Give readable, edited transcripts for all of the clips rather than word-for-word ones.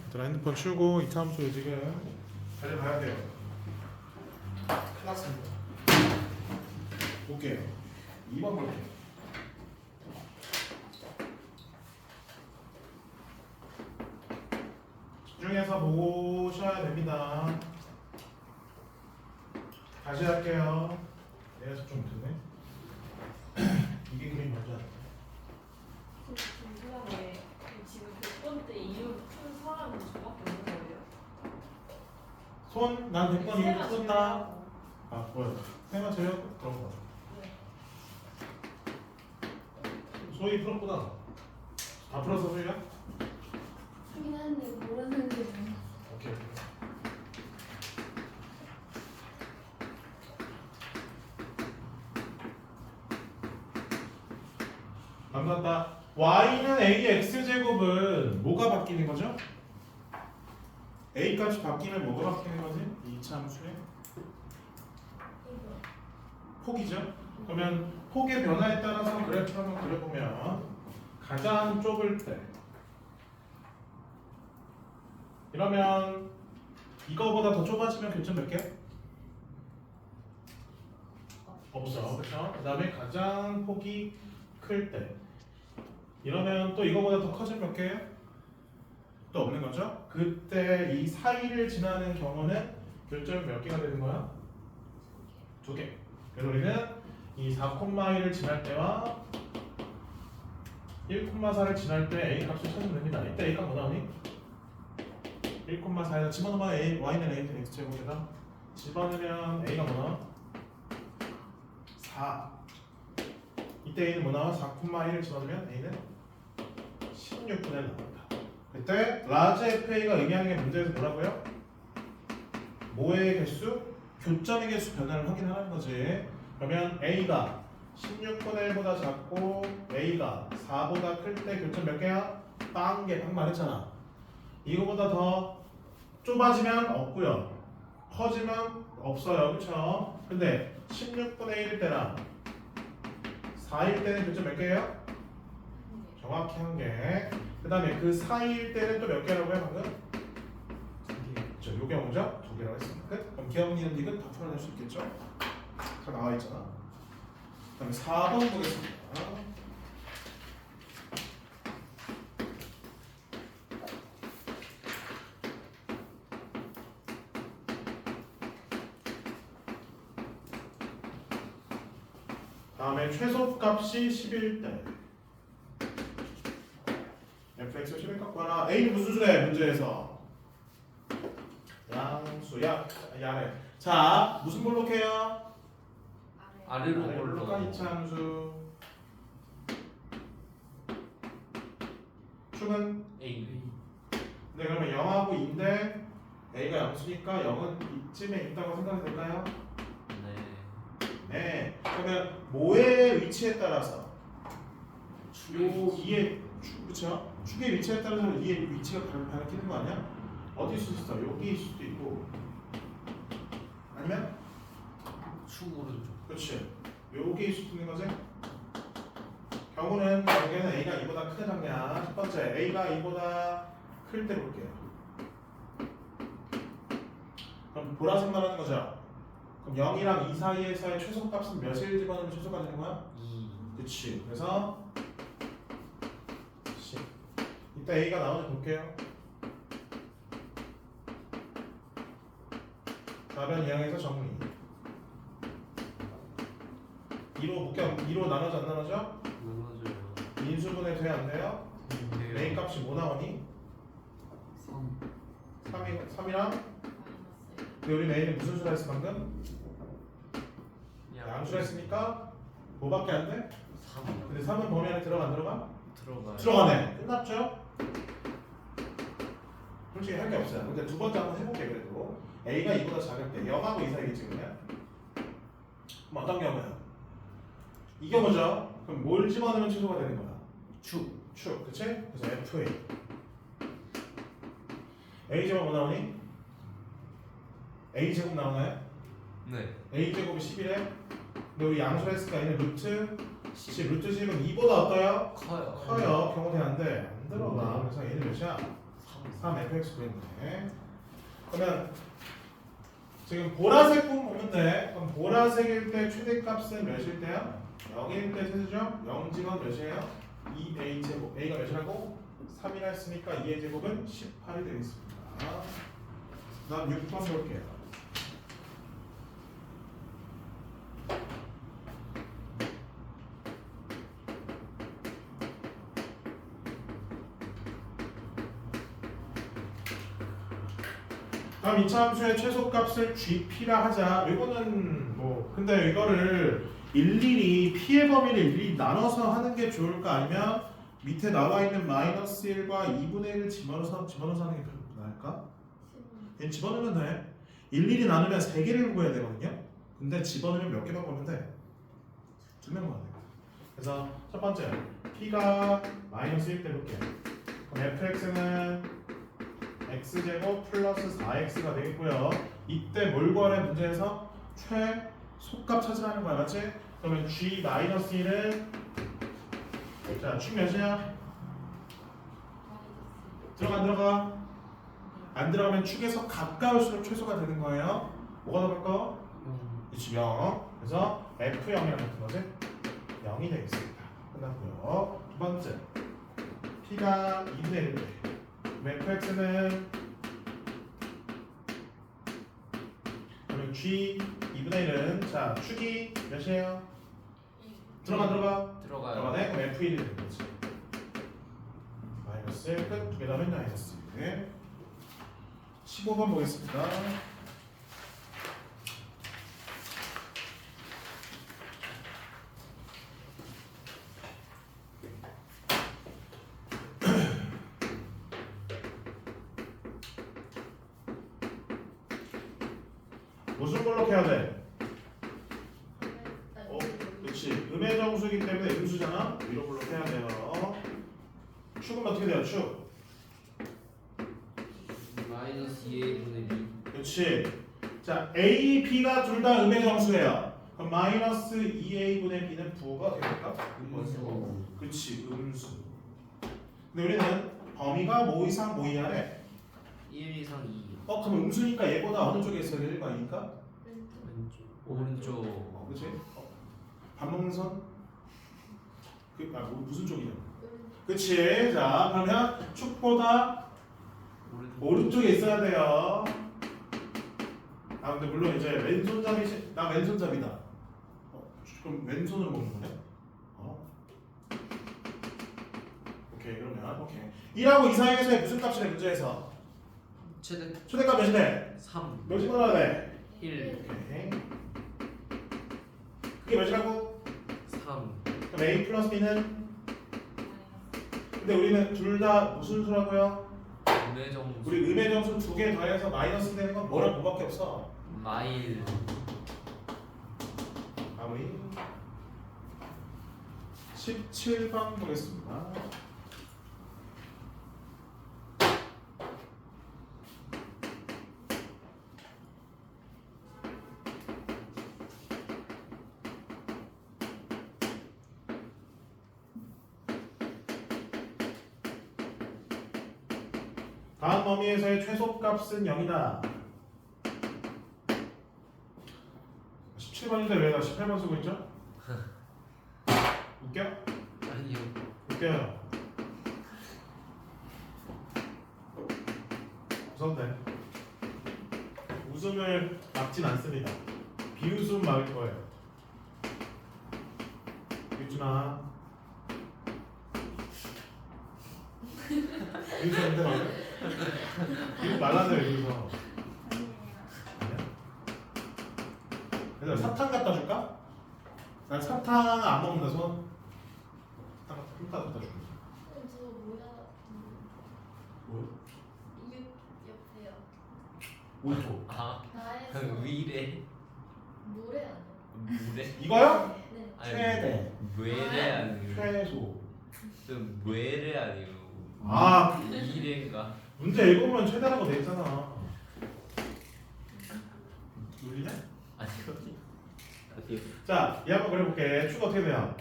얘들아 핸드폰 치우고 이차함수 지금 달려가야 돼요. 큰일 났습니다. 볼게요. 2번 볼게요. 집중해서 보셔야 됩니다. 다시 할게요. 내가 집중 못했네. 이게 그림 뭔지 알아요? 궁금한데 지금 100번 때 이유 푼 사람은 저밖에 없는 거예요? 손? 난 100번 이거 세가 풀었다. 제외하고. 아 뭐야? 세마 제외하고 그런 거. 네. 소희 풀었구나. 다 풀었어 소희야? 하긴 하는데 모르는 게 뭐야. 오케이. 반갑다. y는 ax 제곱은 뭐가 바뀌는 거죠? a 값이 바뀌면 뭐가 바뀌는 거지? 이 참수의 이거. 폭이죠. 그러면 폭의 변화에 따라서 그래프 한번 그려보면 가장 좁을 때 이러면 이거보다 더 좁아지면 교점 몇 개? 없어. 그렇죠? 그 다음에 가장 폭이 클 때 이러면 또 이거보다 더 커지면 몇 개예요? 또 없는 거죠? 그때 이 사이를 지나는 경우는 교점이 몇 개가 되는 거야? 2개. 그래서 우리는 이 4,1을 지날 때와 1,4를 지날 때 a 값을 찾으면 됩니다. 이때 a 값 뭐 나오니? 1,4에서 집어넣으면 a, y는 a x 제곱에다 집어넣으면 a가 뭐 나와? 4. 이때 a는 뭐 나와? 4,1을 집어넣으면 a는 16분의 1 나옵니다. 그때 라지 FA가 의미하는 게 문제에서 뭐라고요? 뭐의 개수? 교점의 개수 변화를 확인하는 거지. 그러면 a가 16분의 1보다 작고 a가 4보다 클 때 교점 몇 개야? 빵개 방금 말했잖아. 이거보다 더 좁아지면 없고요. 커지면 없어요. 그렇죠? 근데 16분의 1일 때랑 4일 때는 교점 몇 개예요? 정확히 한 개. 그 다음에 그 사이일 때는 또 몇 개라고 해요 방금? 저 요게 먼저 2개라고 했습니다. 끝? 그럼 기억, 니은, 디귿 다 풀어낼 수 있겠죠? 다 나와 있잖아. 그 다음에 4번 보겠습니다. 다음에 최소값이 11대 fx 11 갖고 하나. a는 무슨 수래 문제에서? 양수야. 야래. 자 무슨 볼록해요? 아래. 아래로 볼록한 올라. 이차함수. 축은? A. 네 그러면 0하고 2인데 a가 양수니까 0은 이쯤에 있다고 생각이 될까요? 네. 네. 그러면 뭐의 위치에 따라서 요 2의 그쵸? 축의 위치에 따라서 2의 위치가 바뀌는 거 아니야? 어디 있을 수 있어? 여기 있을 수도 있고 아니면 축 오른쪽. 그렇지 여기 있을 수 있는 거지? 경우는 여기는 a가 2보다 크냐 작냐 첫 번째 a가 2보다 클 때 볼게요. 그럼 보라색 말하는 거죠? 그럼 0이랑 2 사이에서의 최소값은 몇을 집어넣으면 최소가 되는 거야? 2. 그치. 그래서 10. 이따 A가 나오는지 볼게요. 답변 이항에서 정리. 2로 묶여. 2로 나눠져 안 나눠져? 나눠져요. 인수분해 돼 안 돼요? A 값이 뭐 나오니? 3. 3이랑 근데 우리 A는 무슨 수라 했어 방금? 양수라 했으니까 뭐밖에 안 돼? 3. 근데 3은 범위 안에 들어가 안 들어가? 들어가요. 들어가네. 끝났죠? 솔직히 할 게 없어요. 근데 두 번째 한번 해볼게 그래도. A가 2보다 작을 때 0하고 2 사이겠지 그러면? 그럼 어떤 경우야? 이 경우죠? 그럼 뭘 집어넣으면 최소가 되는 거야? 축, 그치? 그래서 FA A 제곱 뭐 나오니? A 제곱 나오나요? 네. A 제곱이 11에 근데 우리 양수를 했으니까 얘는 루트 10 루트 10은 2보다 어때요? 커요. 커요. 경우대 안 돼. 안 들어가. 그래서 얘는 몇이야? 3. 3fx 구했네. 그러면 지금 보라색 분 보면 돼. 그럼 보라색일 때 최대값은 몇일 때야? 0일 때 세수죠? 0집은 몇이에요? 2a 제곱. a가 몇이라고? 3이라 했으니까 2의 제곱은 18이 되겠습니다. 다음 6번 볼게요. 다음 이차함수의 최소값을 GP라 하자. 이거는 뭐 근데 이거를 일일이 P의 범위를 일일이 나눠서 하는 게 좋을까? 아니면 밑에 나와 있는 마이너스 1과 2분의 1을 집어넣어서 하는 게 나을까? 얘 집어넣으면 돼. 일일이 나누면 3개를 구해야 되거든요. 근데 집어넣으면 몇 개만 구하면 돼? 2명만 돼. 그래서 첫 번째 P가 마이너스 1대 볼게요. 그럼 fx는 x제곱 플러스 4x가 되겠고요. 이때 뭘 구하래 문제에서? 최소값 찾으라는 거야, 맞지? 그러면 g-1은 자, 축 몇이야? 들어가 안 들어가? 안 들어가면 축에서 가까울수록 최소가 되는 거예요. 뭐가 더 가까워? 0. 그래서 f0이랑 같은 거지? 0이 되겠습니다. 끝났고요. 두 번째 p가 2분의 1대 fx는 그러면 g 2분의 1은 자 축이 몇이에요? 들어가 들어가요. 들어가네. 그럼 f1이 되는 거지. 마이너스 1 끝. 두 개 다음에 마이너스 1. 15번 보겠습니다. 무슨 걸로 해야 돼? 그렇지. 음의 정수이기 때문에 음수잖아. 위로 걸로 해야 돼요. 축은 어떻게 돼요? 축. 마이너스 2a분의 b. 그렇지. 자, A, B가 둘 다 음의 정수예요. 그럼 마이너스 2a분의 b는 부호가 됩니까? 음수. 그렇지. 음수. 근데 우리는 범위가 뭐 이상 뭐 이하래? 1 이상 2. 그럼 음수니까 얘보다 어느 쪽에 있어야 되는 거 아닙니까? 왼쪽. 오른쪽. 그렇지? 밥 먹는 선? 무슨 쪽이냐? 그치. 자, 그러면 축보다 오른쪽에 있어야 돼요. 근데 물론 이제 왼손잡이, 나 왼손잡이다. 그럼 왼손으로 먹는 거네? 오케이, 그러면, 오케이. 1하고 2 사이에서의 무슨 값이래, 문제에서? 최대값 몇이래? 3. 몇이 넣어야 돼? 1. 오케이. 그게 몇이라고? 3. 그럼 A 플러스 B는? 근데 우리는 둘 다 무슨 수라고요? 음의 정수. 우리 음의 점수 2개 더해서 마이너스 되는 건 뭐랑 뭐밖에 없어? 마일. 마무리. 17번 보겠습니다. 다음 범위에서의 최소값은 0이다. 17번인데 왜 나 18번 쓰고 있죠? 웃겨? 아니요. 웃겨요. 웃었네. 웃음을 막진 않습니다. 비웃음 막을 거예요. 유준아. 비웃었는데 말이야? 비웃 말라네 여기서. 그래서 사탕 갖다 줄까? 난 사탕 안 먹는다 손. 사탕 갖다 줄게. 저 뭐야? 뭐야? 이게 옆에요. 오토. 나에서 위래. 노래 아니에요? 무래. 이거요? 네. 최대. 왜래 아니요. 최소. 좀 왜래 아니요. 아 이래인가. 문제 읽으면 최대라고 돼 있잖아. 놀리냐? 아니요. 자, 이 한번 그려볼게. 축 어떻게 돼요?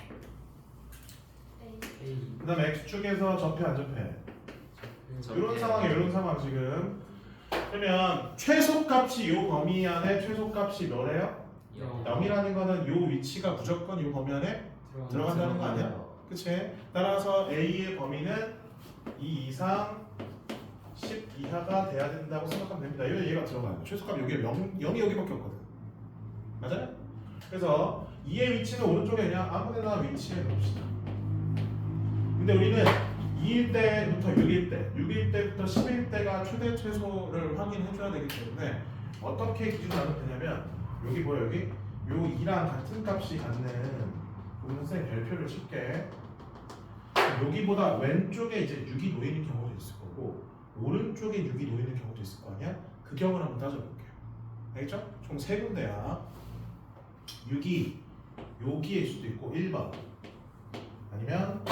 A. A. 그 다음에 x축에서 접해 안 접해? 이런 상황이에요. 이런 상황 지금. 그러면 최소값이 이 범위 안에 최소값이 뭐래요? 0이라는 거는 이 위치가 무조건 이 범위 안에 들어간다는 거 아니야? 그치? 따라서 A의 범위는 2 이상 10 이하가 돼야 된다고 생각하면 됩니다. 이거 얘가 들어가요. 최소값 여기 0이 여기밖에 없거든. 맞아요? 그래서 2의 위치는 오른쪽에 그냥 아무데나 위치해 놓읍시다. 근데 우리는 2일 때부터 6일 때, 6일 때부터 10일 때가 최대 최소를 확인해 줘야 되기 때문에 어떻게 기준을 하면 되냐면 여기 뭐야 여기? 요 2랑 같은 값이 갖는 우리 선생님 별표를 칠게. 여기보다 왼쪽에 이제 6이 놓이는 경우도 있을 거고 오른쪽에 6이 놓이는 경우도 있을 거 아니야? 그 경우를 한번 따져볼게요. 알겠죠? 총 3군데야. 6이 여기일 수도 있고 1번 아니면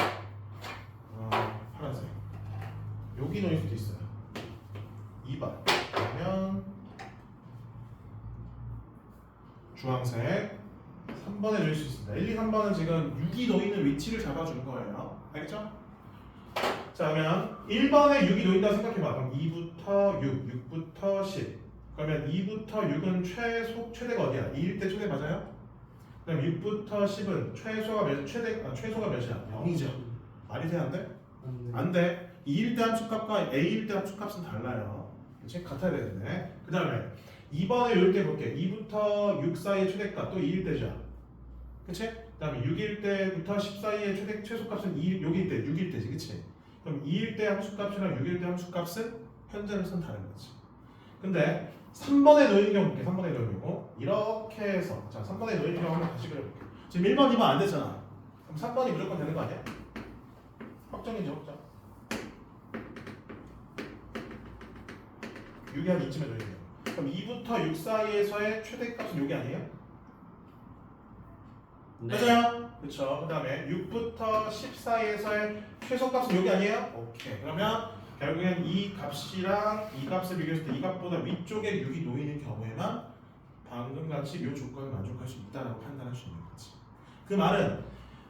파란색 여기 놓일 수도 있어요. 2번 아니면 주황색 3번에 놓일 수 있습니다. 1, 2, 3번은 지금 6이 놓이는 위치를 잡아준 거예요. 알겠죠? 자 그러면 1번에 6이 놓인다고 생각해봐. 그럼 2부터 6, 6부터 10 그러면 2부터 6은 최대가 어디야? 2일 때 최대 맞아요? 그럼 6부터 10은 최소가 몇이야? 0이죠. 말이 돼? 안 돼? 안 돼. 2일 때 함수값과 A일 때 함수값은 달라요. 그치? 같아야 되겠네. 그 다음에 2번에 요일 때 볼게. 2부터 6 사이의 최대값 또 2일 때죠. 그치? 그 다음에 6일 때부터 10 사이의 최소값은 6일 때, 6일 때지. 그치? 그럼 2일 때 함수값이랑 6일 때 함수값은 현재로선 다른 거지. 근데 3번에 놓이는 경우 볼게. 3번에 놓이는 경우 이렇게 해서 자 3번에 놓이는 경우 한번 다시 그려볼게. 지금 1번, 2번 안 됐잖아. 그럼 3번이 무조건 되는 거 아니야? 확정이죠, 확정. 6이 한 이쯤에 놓이는 경우. 그럼 2부터 6 사이에서의 최대값은 여기 아니에요? 맞아요? 그렇죠. 그 다음에 6부터 10 사이에서의 최소값은 여기 아니에요? 오케이. 그러면 결국엔 이 값이랑 이 값을 비교했을 때 이 값보다 위쪽에 6이 놓이는 경우에만 방금 같이 이 조건을 만족할 수 있다고 판단할 수 있는 거지. 그 말은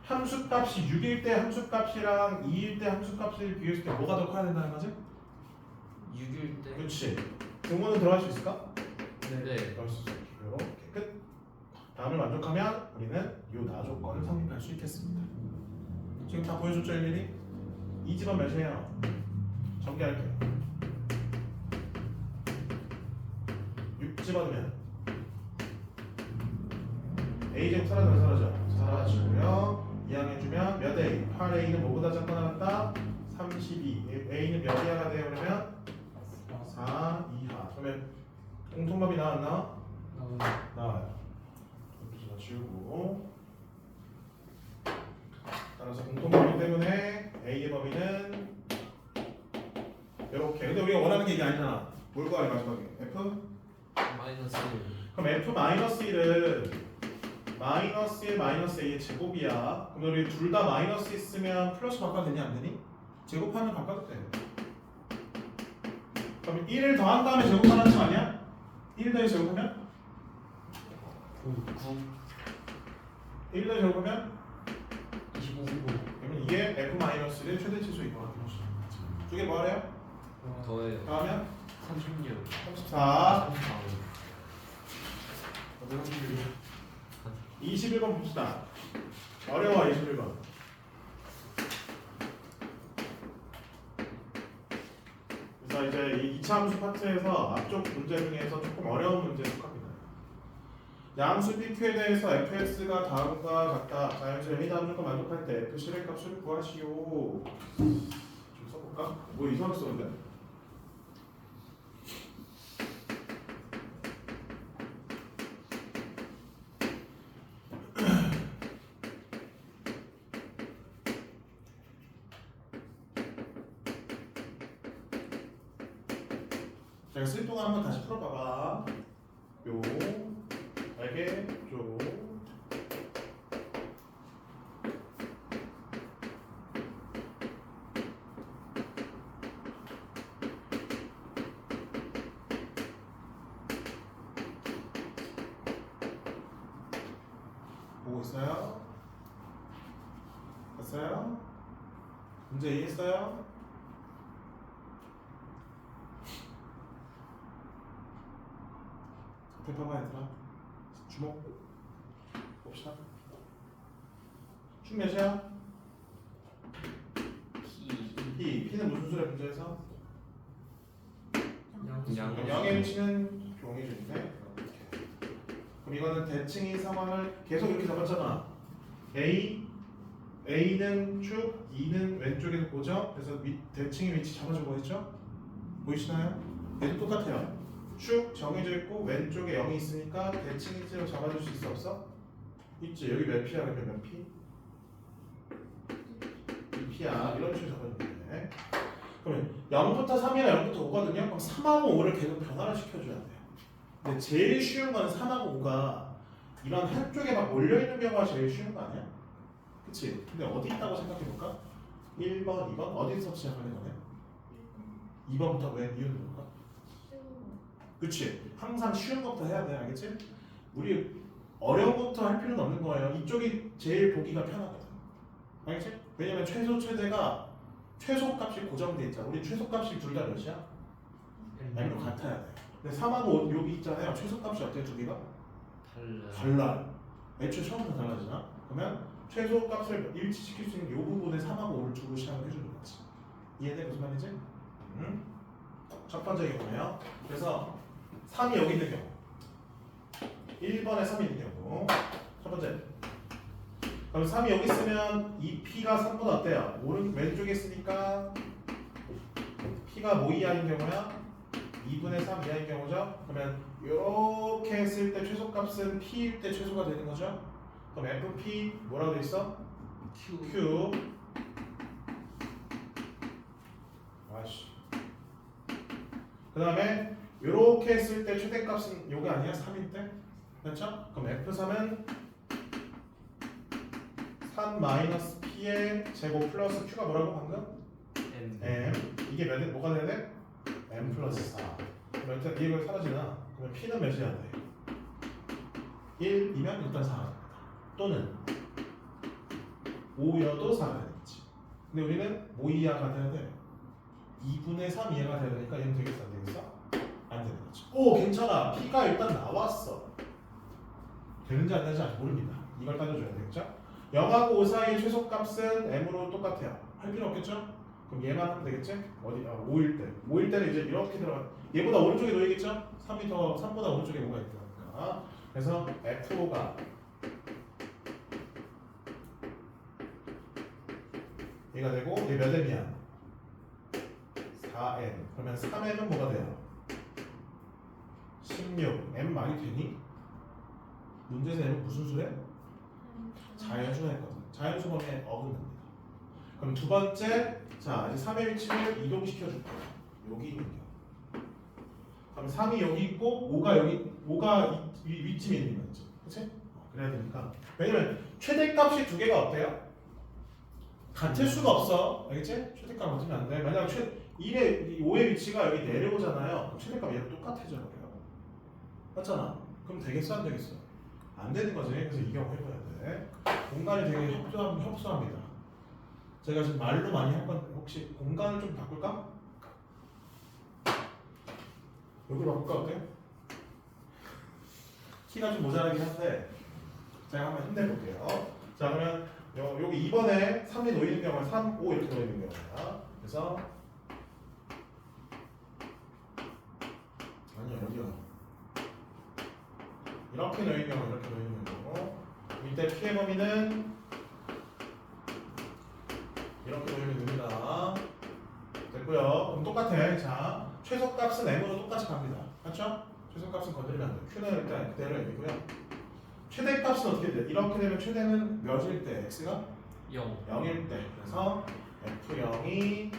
함수값이 6일 때 함수값이랑 2일 때 함수값을 비교했을 때 뭐가 더 커야 된다는 거지? 6일 때. 그렇지. 등호는 들어갈 수 있을까? 네. 들어갈 수 있어. 이렇게 끝. 다음을 만족하면 우리는 이 나 조건을 성립할 수 있겠습니다. 지금 다 보여줬죠 일일이? 이 집은 몇이에요? 전개할게요. 6 집어넣으면 A제곱 사라져? 사라지고요. 이항해주면 몇 A? 8A는 뭐보다 작거나 같다? 32. A는 몇 이하가 돼요? 그러면 4 이하. 그러면 공통법이 나왔나? 나와요. 여기서 지우고 따라서 공통범위 때문에 A의 범위는 이렇게. 근데 우리가 원하는 게 이게 아니잖아. 뭘 구하래 마지막에? F? 마이너스 1. 그럼 F-1은 마이너스 1 마이너스 A의 제곱이야. 그럼 우리 둘 다 마이너스 있으면 플러스 바꿔도 되냐 안 되니? 제곱하면 바꿔도 돼. 그럼 1을 더한 다음에 제곱하는 거 아니야? 1 더해 제곱하면? 9. 1 더해 제곱하면? 25. 그러면 이게 F-1의 최대 최소 이거라고 할수 있는 거지. 두개 뭐하래요? 더해요. 더하면? 36. 34. 34. 21번 봅시다. 어려워 21번. 그래서 이제 이 2차 함수 파트에서 앞쪽 문제 중에서 조금 어려운 문제에 속합니다. 양수 PQ에 대해서 fx가 다음과 같다. 자연수의 다음 조건 만족할 때 f 실의 값을 구하시오. 좀 써볼까? 뭐 이상하게 썼는데? 제가 쓸 동안 한번 다시 풀어봐봐. 요, 알게, 요. 보고 있어요? 봤어요? 문제 이해했어요? 앞에 봐봐 얘들아. 주목. 봅시다. 축 몇이야? P는 무슨 수래 문제에서? 양. 0의 위치는 종이준인데 이렇게. 그럼 이거는 대칭이 상황을 계속 이렇게 잡았잖아. A는 쭉, E는 왼쪽에서 고정. 그래서 대칭의 위치 잡아주고 했죠? 보이시나요? 얘도 똑같아요. 쭉 정해져 있고 왼쪽에 0이 있으니까 대칭 위치로 잡아줄 수 있어 없어? 있지. 여기 몇 P야? 그러면 몇 P? 2P야. 이런 식으로 잡아주면 돼. 그러면 0부터 3이나 0부터 5거든요. 그럼 3하고 5를 계속 변화를 시켜줘야 돼요. 근데 제일 쉬운 건 3하고 5가 이런 한쪽에 막 몰려있는 경우가 제일 쉬운 거 아니야? 그치? 근데 어디 있다고 생각해볼까? 1번, 2번 어디서 시작하는 거네? 2번부터 왜 이유는 뭘까? 그치? 항상 쉬운 것부터 해야 돼. 알겠지? 우리 어려운 것부터 할 필요는 없는 거예요. 이쪽이 제일 보기가 편하거든. 알겠지? 왜냐면 최소 최대가 최소값이 고정돼 있잖아. 우리 최소값이 둘 다 몇이야? M로 같아야 돼. 근데 3하고 5 여기 있잖아요. 최소값이 어때 두 개가? 달라. 애초에 처음부터 달라지나? 그러면 최소값을 일치시킬 수 있는 이 부분에 3하고 5를 주고 시작을 해주는 거지. 이해돼? 무슨 말이지? 첫 번째 경우네요. 그래서 3이 여기 있는 경우 1번에 3이 있는 경우 첫 번째 그럼 3이 여기 있으면 이 P가 3보다 어때요? 왼쪽에 있으니까 P가 뭐 이하인 경우야? 2분의 3 이하인 경우죠? 그러면 이렇게 했을 때 최소값은 P일 때 최소가 되는 거죠? 그럼 FP 뭐라고 돼 있어? Q 아씨 그 다음에 이렇게 했을 때 최대값은 요게 아니야? 3일 때? 그렇죠? 그럼 F3은 3 P의 제곱 플러스 Q가 뭐라고 방금? M 이게 뭐가 돼야 돼? M 플러스 4 그럼 일단 이걸 사라지나? 그러면 P는 몇이야 돼? 1이면 일단 4가 됩니다 또는 5여도 4가 되겠지 근데 우리는 뭐 이하가 돼야 돼? 2분의 3 이하가 돼야 되니까 얘는 되겠어 안 되겠어? 안 되는 거지. 오 괜찮아. P가 일단 나왔어. 되는지 안 되는지 아직 모릅니다. 이걸 따져줘야 되겠죠? 0하고 5 사이의 최소값은 M으로 똑같아요. 할 필요 없겠죠? 그럼 얘만 하면 되겠지? 어디? 5일 때. 5일 때는 이제 이렇게 들어가. 얘보다 오른쪽에 놓이겠죠? 3보다 오른쪽에 뭐가 있으니까. 그래서 F5가 얘가 되고 얘 몇 M이야? 4M. 그러면 3M은 뭐가 돼요? 16. M 많이 되니? 문제에서 M은 무슨 수래? 자연수 했거든. 자연수 범위에 어긋납니다. 그럼 두 번째, 자 이제 3의 위치를 이동시켜 줄 거야. 여기 있는 경우. 그럼 3이 여기 있고 5가 위쯤에 있는 거지. 그렇지? 그래야 되니까. 왜냐면 최대값이 두 개가 어때요? 같을 수가 없어. 알겠지? 최대값 맞으면 안 돼. 만약 5의 위치가 여기 내려오잖아요. 그럼 최대값이 얘랑 똑같아져 버려요. 맞잖아. 그럼 되겠어 안 되겠어? 안 되는 거지. 그래서 이 경우 해봐야 돼. 공간이 되게 협소합니다. 제가 지금 말로 많이 할 건데 혹시 공간을 좀 바꿀까? 여기로 바꿀까 어때? 키가 좀 모자라긴 한데 제가 한번 힘내볼게요. 자 그러면 여기 2번에 3이 놓이는 경우는 3, 5 이렇게 놓이는 경우야. 그래서 아니요 여기요. 이렇게 놓이는 경우 이렇게 놓이는 경우 이때 피해 범위는 이렇게 놓이면 됩니다. 됐고요. 그럼 똑같아. 자 최소값은 M으로 똑같이 갑니다. 맞죠? 최소값은 건드리면 안 돼. Q는 일단 그대로 M이고요. 최대값은 어떻게 돼? 이렇게 되면 최대는 몇일 때? X가? 0일 때. 그래서 F0이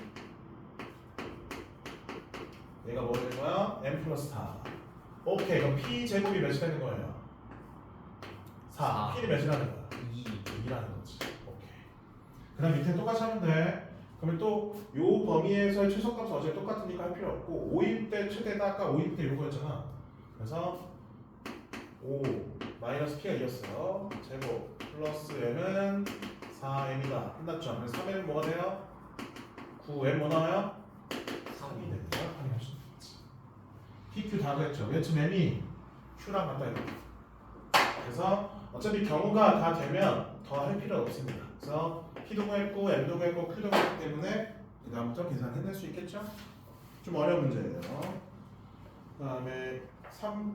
얘가 뭐 될 거야? M 플러스 4. 오케이. 그럼 P 제곱이 몇이 되는 거예요? 4. P는 몇이라는 거야? 2라는 거지. 오케이. 그 다음 밑에 똑같이 하면 돼. 그러면 또 요 범위에서의 최소값은 어차피 똑같으니까 할 필요 없고 5일 때 최대가 아까 5일 때 요거였잖아. 그래서 5 마이너스 P가 이겼어요. 제곱 플러스 M은 4M이다. 끝났죠? 그래서 3M은 뭐가 돼요? 9M 뭐 나와요? 3이 됩니다. 확인할 수 있지. PQ 다 됐죠? 몇 층 M이? Q랑 같다 이거. 그래서 어차피 경우가 다 되면 더 할 필요 없습니다. 그래서 P도 구했고 M도 구했고 Q도 구했기 때문에 그 다음부터 계산해낼 수 있겠죠? 좀 어려운 문제예요. 그 다음에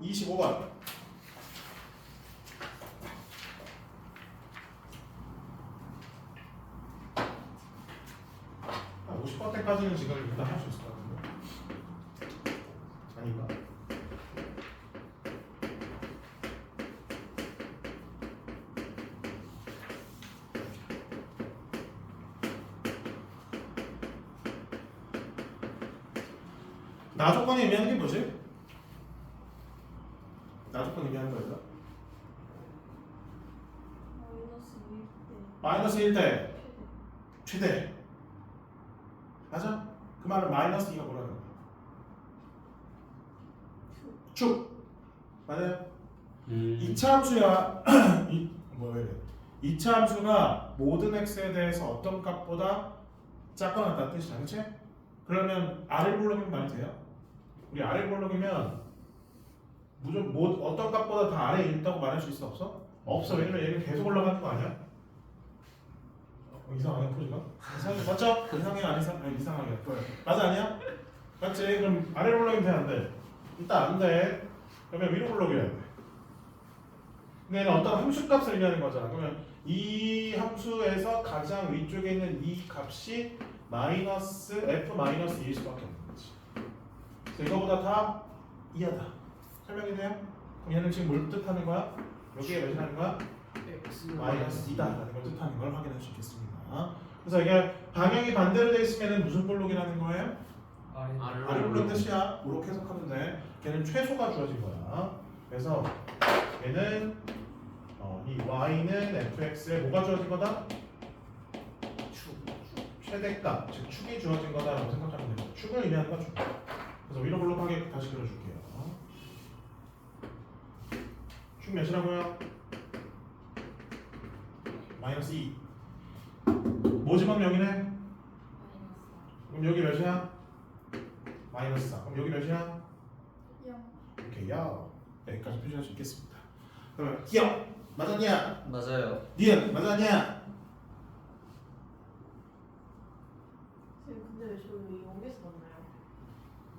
25번. 50번 때까지는 지금 일단 할 수 있을 것 같은데. 아닌가? 나 조건이 의미하는 게 뭐지? 나 조건 의미하는 거예요? 마이너스 1대 마이너스 1대 최대. 맞아? 그 말은 마이너스 2가 뭐라는 거야? 축. 맞아요? 2차 함수야. 뭐야 이래? 2차 함수가 모든 x에 대해서 어떤 값보다 작거나 같다는 뜻이야, 그렇지? 그러면 R을 볼록이면 말이 돼요? 우리 R을 볼록이면 무조건 어떤 값보다 다 아래에 있다고 말할 수 있어 없어? 없어. 왜냐면 얘는 계속 올라가는 거 아니야? 이상하게 포즈가? 이상하게 맞죠? 이상해 안 이상? 아니 이상하게 맞아 아니야? 맞지? 그럼 아래로 올라가면 돼 안 돼? 일단 안 돼. 그러면 위로 올라가야 돼. 근데 얘는 어떤 함수값을 의미하는 거잖아. 그러면 이 함수에서 가장 위쪽에 있는 이 값이 마이너스 f 마이너스 2일 수밖에 없는 거지. 그래서 이거보다 다 이하다. 설명이 돼요? 그럼 얘는 지금 뭘 뜻하는 거야? 여기에 몇이라는 거야? 마이너스 2다라는 걸 뜻하는 걸 확인할 수 있겠습니다. 그래서 이게 방향이 반대로 되어 있으면 무슨 볼록이라는 거예요? 아래 볼록 뜻이야. 이렇게 해석하면 돼. 걔는 최소가 주어진 거야. 그래서 얘는 이 y는 fx에 뭐가 주어진 거다? 최대값, 즉 축이 주어진 거다라고 생각하면 돼요. 축을 의미하는 건 축. 그래서 위로 볼록하게 다시 그려줄게요. 축 몇이라고요? 마이너스 2. 모집은 여기네? 그럼 여기 몇이야? 마이너스 4. 그럼 여기 몇이야? 0. 오케이, 야. 여기까지 표시할 수 있겠습니다. 그러면 기억 맞았냐? 맞아요. 니은 맞았냐? 근데 왜 저희 여기서 만나요?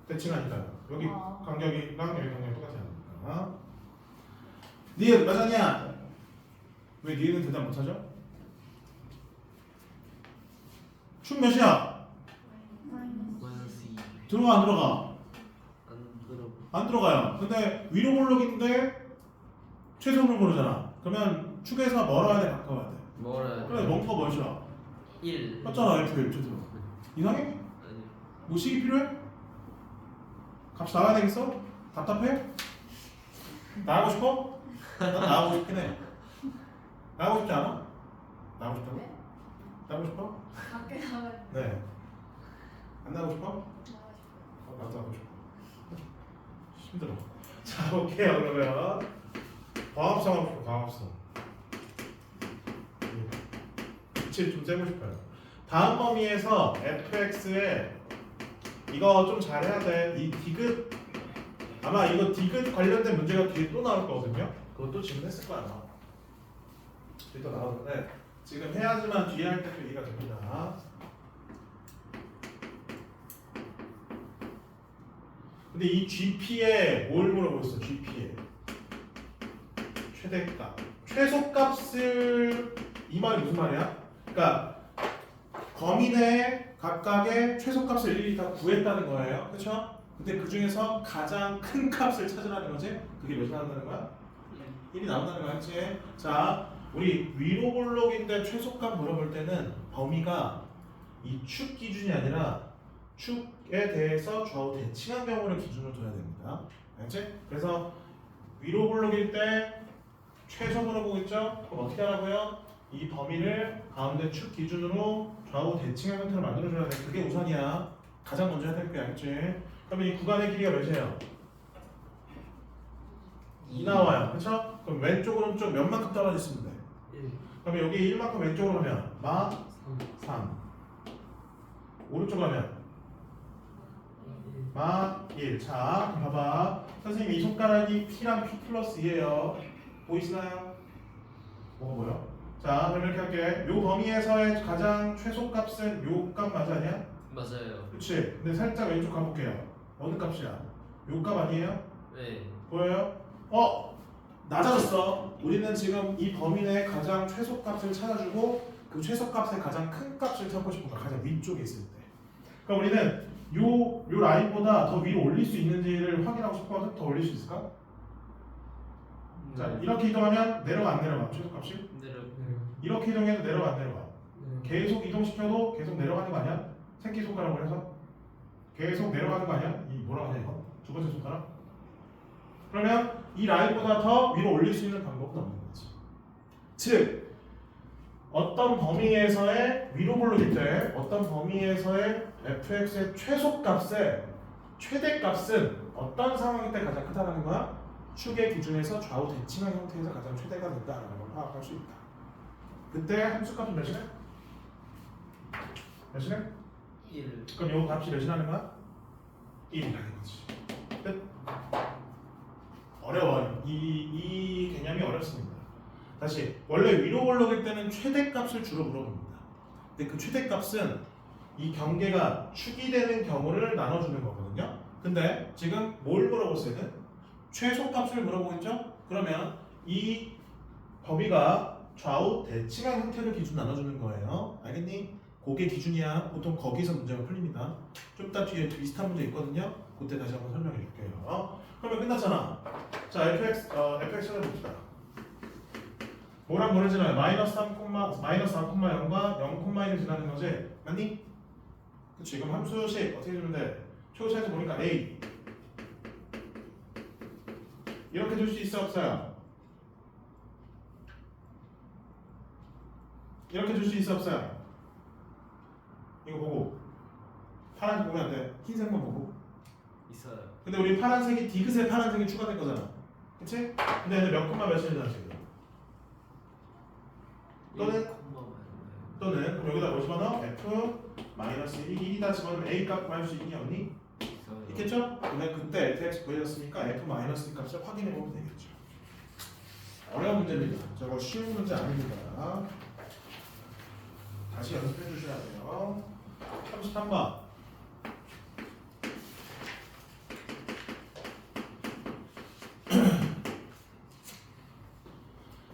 대칭 아니까요. 여기 아. 간격이랑 여기 간격 똑같이 하니까. 니은 맞았냐? 왜 니은은 대답 못하죠? 춤 몇이야? 마이너스 2. 들어가 안 들어가? 안 들어. 안 들어가요. 근데 위로 볼록인데 최소를 고르잖아. 그러면 축에서 멀어야 돼, 가까워야 돼? 뭐라? 그래, 멍커 몇이야? 1. 맞잖아, F1 최소. 이상해? 아니. 뭐 식이 필요해? 값이 나와야 되겠어? 답답해? 나가고 싶어? 난 나가고 싶긴 해. 나가고 싶지 않아? 나가고 싶다고? 네? 나가고 싶어? 밖에 나가 네. 안 나가고 싶어? 나가 싶어요. 나도 나가고 싶어. 힘들어. 자, 오케이. 그러면 과합성 합시다. 과합성. 빛을 좀 쐬고 싶어요. 다음 범위에서 fx에 이거 좀 잘해야 돼. 이 디귿 아마 이거 디귿 관련된 문제가 뒤에 또 나올 거거든요. 그것도 지금 했을 거야 아마. 뒤에 또 나오는데 지금 해야지만 뒤에 할 때 또 이해가 됩니다. 근데 이 GP에 뭘 물어보겠어? GP에 최대값, 최소값을 이 말이 무슨 말이야? 그러니까 범위 내 각각의 최소값을 일일이 다 구했다는 거예요, 그렇죠? 근데 그 중에서 가장 큰 값을 찾으라는 거지? 그게 몇이 나온다는 거야? 1이 나온다는 거야, 그렇지? 자, 우리 위로 볼록인데 최소값 물어볼 때는 범위가 이 축 기준이 아니라 축에 대해서 좌우 대칭한 경우를 기준으로 둬야 됩니다. 알지? 그래서 위로 볼록일 때 최소 물어보고 있죠? 그럼 어떻게 하라고요? 이 범위를 가운데 축 기준으로 좌우 대칭한 형태로 만들어줘야 돼. 그게 우선이야. 가장 먼저 해야 될 게 알겠지? 그러면 이 구간의 길이가 몇이에요? 2 나와요. 그렇죠? 그럼 왼쪽 오른쪽 몇만큼 떨어져 있으면 돼? 1. 그러면 여기 1만큼 왼쪽으로 가면 마 3. 오른쪽 가면 마 1. 자, 그럼 봐봐. 선생님 이 손가락이 P랑 P 플러스 2예요. 보이시나요? 뭐가 보여? 자, 그럼 이렇게 할게. 요 범위에서의 가장 최소값은 요 값 맞아 아니야? 맞아요. 그치? 근데 살짝 왼쪽 가볼게요. 어느 값이야? 요 값 아니에요? 네. 보여요? 낮아졌어. 우리는 지금 이 범위 내 가장 최소값을 찾아주고 그 최소값의 가장 큰 값을 찾고 싶은 거야. 가장 위쪽에 있을 때. 그럼 우리는 요 라인보다 더 위로 올릴 수 있는지를 확인하고 싶어서 더 올릴 수 있을까? 자, 이렇게 이동하면 내려가 안 내려가? 최소값이? 내려. 이렇게 이동해도 내려가 안 내려가? 계속 이동시켜도 계속 내려가는 거 아니야? 새끼손가락으로 해서? 계속 내려가는 거 아니야? 이 뭐라고 하냐 이거? 두 번째 손가락? 그러면 이 라인보다 더 위로 올릴 수 있는 방법은 없는 거지. 즉 어떤 범위에서의 위로 부르기 때 어떤 범위에서의 fx의 최소값의 최대값은 어떤 상황일 때 가장 크다는 거야? 축의 기준에서 좌우 대칭한 형태에서 가장 최대가 된다는 걸 파악할 수 있다. 그때 함수값은 몇이네? 몇이네? 1. 그럼 요 값이 몇이라는 거야? 1이라는 거지. 끝. 어려워요. 이 개념이 어렵습니다. 다시 원래 위로 올라갈 때는 최대값을 주로 물어봅니다. 근데 그 최대값은 이 경계가 축이 되는 경우를 나눠주는 거거든요. 근데 지금 뭘 물어봤어요? 최소값을 물어보겠죠? 그러면 이 범위가 좌우 대칭한 형태를 기준 나눠주는 거예요. 알겠니? 그게 기준이야. 보통 거기서 문제가 풀립니다. 좀 이따 뒤에 비슷한 문제 있거든요. 그때 다시 한번 설명해 줄게요. 그러면 끝났잖아. 자, fx 찾아봅시다. 뭐랑 뭐를 지나요? 마이너스 4,0과 0,1을 지나는 거지? 맞니? 그치? 그럼 함수식 어떻게 주면 돼? 최고차에서 보니까 a 이렇게 줄 수 있어 없어요? 이렇게 줄 수 있어 없어요? 이거 보고 파란색 보면 안 돼. 흰색만 보고. 있어요. 근데 우리 파란색이 디귿에 파란색이 추가된 거잖아. 그치? 근데 얘는 몇 콤마 몇이잖아 지금. 또는 그럼 여기다 뭐 집어넣어? f-1이 1이다 집어넣으면 a 값 구할 수 있니 없니? 있어요. 있겠죠? 근데 그때 fx 구해졌으니까 f-2 값을 확인해 보면 되겠죠. 어려운 문제입니다. 저거 쉬운 문제 아닙니다. 다시 연습해 주셔야 돼요. 33번.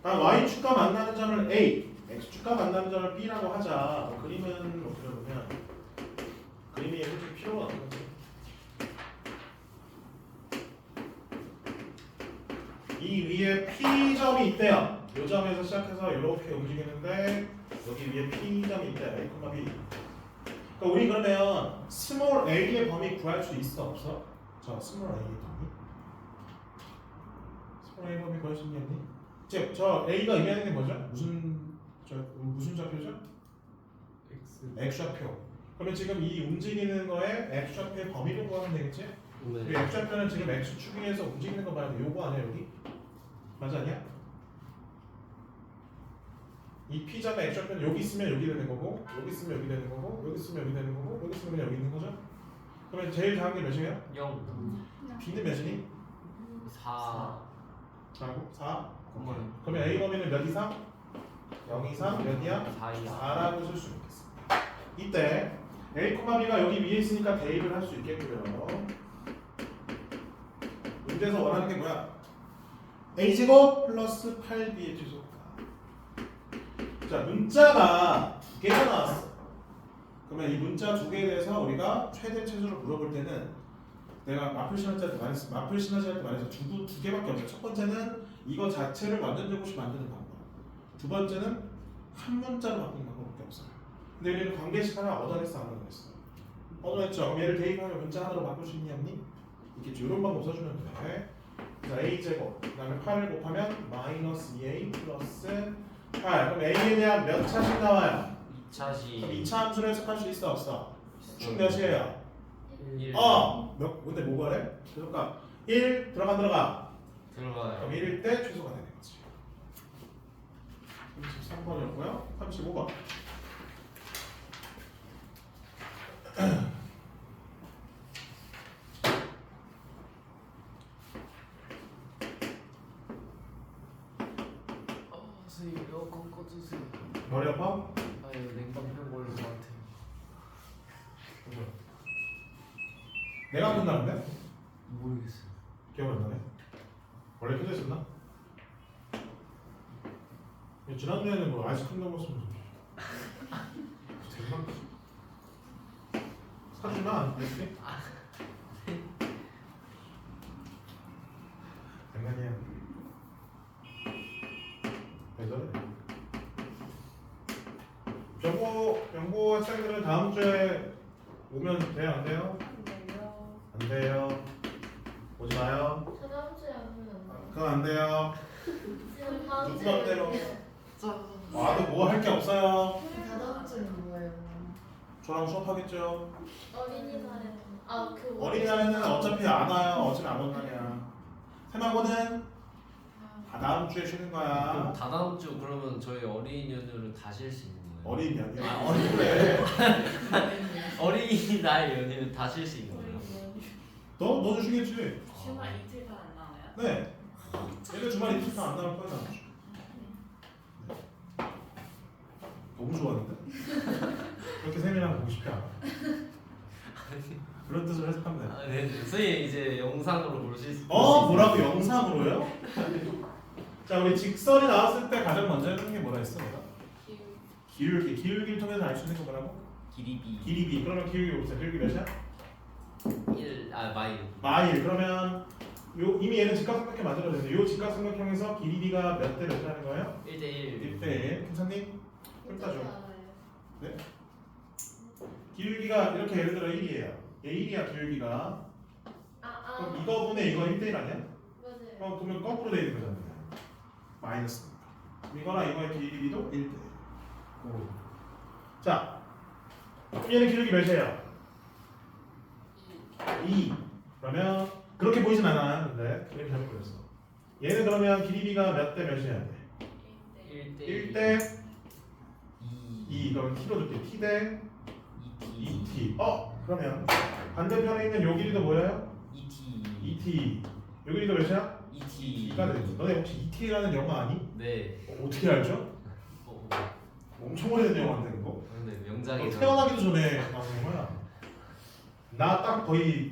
y축과 만나는 점을 A, x축과 만나는 점을 B라고 하자. 그림은 뭐 그려보면 그림이 솔직히 필요가 없는 거지. 이 위에 P점이 있대요. 이 점에서 시작해서 이렇게 움직이는데 여기 위에 P점이 있대요. A, B. 그러니까 우리 그러면 스몰 a의 범위 구할 수 있어 없어? 저 스몰 a의 범위? 스몰 a 범위 구할 수 있니? 저 a가 의미하는 게 뭐죠? 무슨 좌표죠? x좌표. 그러면 지금 이 움직이는 거에 x좌표의 범위를 구하면 되겠지? 이 네. x좌표는 지금 x축 위에서 움직이는 거 봐야 돼. 요거 아니야 여기? 맞아 아니야? 이 P점의 x좌표는 여기 있으면 여기 되는 거고 여기 있으면 여기 되는 거고 여기 있으면 여기 되는 거고 여기 있으면 그냥 여기 있는 거죠? 그러면 제일 작은 게 몇이에요? 0. B는 몇이니? 4. 4? 그러면 그러면 A 범위는 몇 이상? 0 이상 몇 이야? 4 이상. 4라고 쓸 수 있겠습니다. 이때 A, B가 여기 위에 있으니까 대입을 할 수 있겠고요. 문제에서 원하는 게 뭐야? A제곱 플러스 8B의 최소값. 자, 문자가 두 개가 나왔어. 그러면 이 문자 두 개에 대해서 우리가 최대 최소를 물어볼 때는 내가 마플 시너지 할 때 말해서 두 개밖에 없어요. 첫 번째는 이거 자체를 완전 제곱식 만드는 방법. 두 번째는 한 문자로 바꾸는 방법밖에 없어요. 근데 우리는 관계식 하나 얻어냈어 안 얻어냈어? 얻어냈죠. 그럼 얘를 대입하면 문자 하나로 바꿀 수 있니 없니? 이렇게 이런 방법 써주면 돼. 그래서 a제곱 그 다음에 8을 곱하면 마이너스 2a 플러스 8. 그럼 a에 대한 몇 차씩 나와요? 2차시. 그럼 2차 함수를 해석할 수 있어 없어? 축 몇이에요? 1. 근데 뭐가 그래? 최소값 1 들어가 들어가요. 그럼 1일 때 최소가 되는 거지. 33번이었고요. 35번. 선생님 에어컨 꺼주세요. 머리 아파? 아 이거 냉방병 걸릴 것 같아. 내가 안 된다는데? 모르겠어요. 기억 안 나네. 원래 켜져 있었나? 지난주에는 뭐 아이스크림 먹었으면 대박. 사주나 안 됐지? 장난이야. 왜 저래? 병고 학생들은 다음 주에 오면 돼요? 안 돼요? 근데요. 안 돼요. 오지 마요. 저 다음 주에 안 오면 안 그건 안 돼요. 돼요. 다음 누구 주에 맘대로. 올게요. 와도 뭐 할 게 없어요. 다다음 주는 뭐예요? 저랑 수업하겠죠. 어린이날에는 아그 어린이날에는 어차피 안 와요. 어차피 안 온다냐. 세마고는 다 다음 주에 쉬는 그럼 거야. 다다음 주 그러면 저희 어린이 연휴를 다 쉴 수 있는 거예요? 어린이날이. 아, 그래. 어린이날 연휴는 다 쉴 수 있는 거예요? 너도 쉬겠지. 주말 이틀 다 안 나와요? 네. 얘들 주말 이틀 다안 나올 거야. 다음 주. 너무 좋아하는데? 그렇게 세미나를 보고 싶지 않아. 그런 뜻으로 해석하면 돼. 아, 네. 선생님 이제 영상으로 보실 수 뭐라고 영상으로요? 자, 우리 직선이 나왔을 때 가장 먼저 해보는 게 뭐라 했어, 내가? 기울기. 기울기를 통해서 알 수 있는 거 뭐라고? 길이비 길이비. 그러면 기울기 보세요. 기울기 몇이야? 1 마일 마일. 그러면 이미 얘는 직각삼각형 만들어졌는데 요 직각삼각형에서 길이비가 몇 대 몇이라는 거예요? 1대1 1대 1. 괜찮니? ful다 줘. 알아요. 네? 기울기가 이렇게 예를 들어 1이에요. 얘 1이야 기울기가. 그럼 이거분의 이거 1대1 아니야? 맞아요. 그러면 거꾸로 돼 있는 거잖아요. 마이너스니까. 이거랑 이거의 길이비도 1대1. 자, 그럼 얘는 기울기 몇이에요? 2. 그러면 그렇게 보이진 않아요. 근데 그림이 잘못 그렸어. 얘는 그러면 길이비가 몇 대 몇이어야 돼? 1대 1대 2 2. 그럼 t로 줄게. t 대 2t 2t. 그러면 반대편에 있는 요 길이도 뭐예요? 2t 2t. 요 길이도 몇이야? 2t 2가 되지. 너네 혹시 2t라는 영어 아니? 네 어떻게 알죠? 엄청 오래된 영어인데 그거. 근데 명작이죠. 태어나기도 전에 나온 거야. 나 딱 거의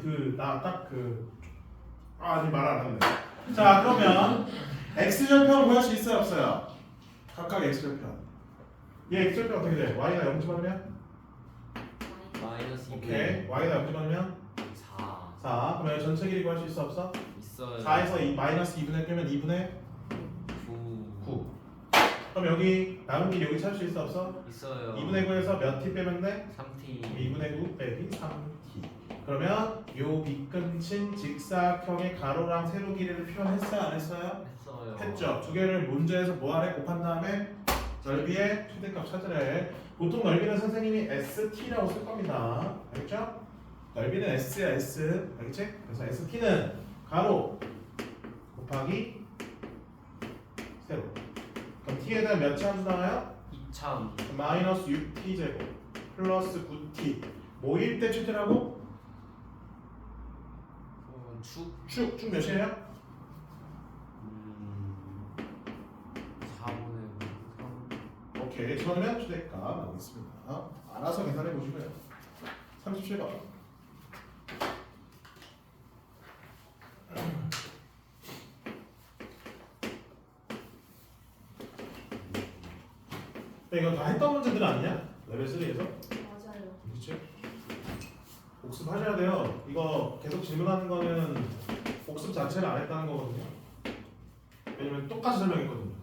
아직 말 안 했네. 자, 그러면 x절편 구할 수 있어요 없어요? 각각 x절편. 얘 x절편 어떻게 돼? y가 0점 받으면? 마이너스 2 오케이. y가 0점 받으면? 4 4. 그러면 전체 길이 구할 수 있어 없어? 있어요. 4에서 마이너스 2분의 빼면 2분의 9 9. 그럼 여기 남은 길이 여기 찾을 수 있어 없어? 있어요. 2분의 9에서 몇 t 빼면 돼? 3t 2분의 9 빼기 3t. 그러면 요 빗끝인 직사각형의 가로랑 세로 길이를 표현했어요 안 했어요? 했어요. 했죠. 두 개를 문제에서 뭐하래? 곱한 다음에 넓이의 최대값 찾으래. 보통 넓이는 선생님이 ST라고 쓸 겁니다. 알겠죠? 넓이는 S야 S. 알겠지? 그래서 ST는 가로 곱하기 세로. 그럼 T에 대한 몇 차 함수 나와요? 2참 마이너스 6T 제곱 플러스 9T. 뭐일 때 최대라고? 축 몇이에요? 4분의 3 오케이. 그러면 최대값 나오겠습니다. 알아서 계산해 보시고요. 37번. 이거 다 했던 문제들 아니냐? 레벨 3에서? 맞아요. 그렇지? 복습하셔야 돼요. 이거 계속 질문하는 거는 복습 자체를 안 했다는 거거든요. 왜냐면 똑같이 설명했거든요.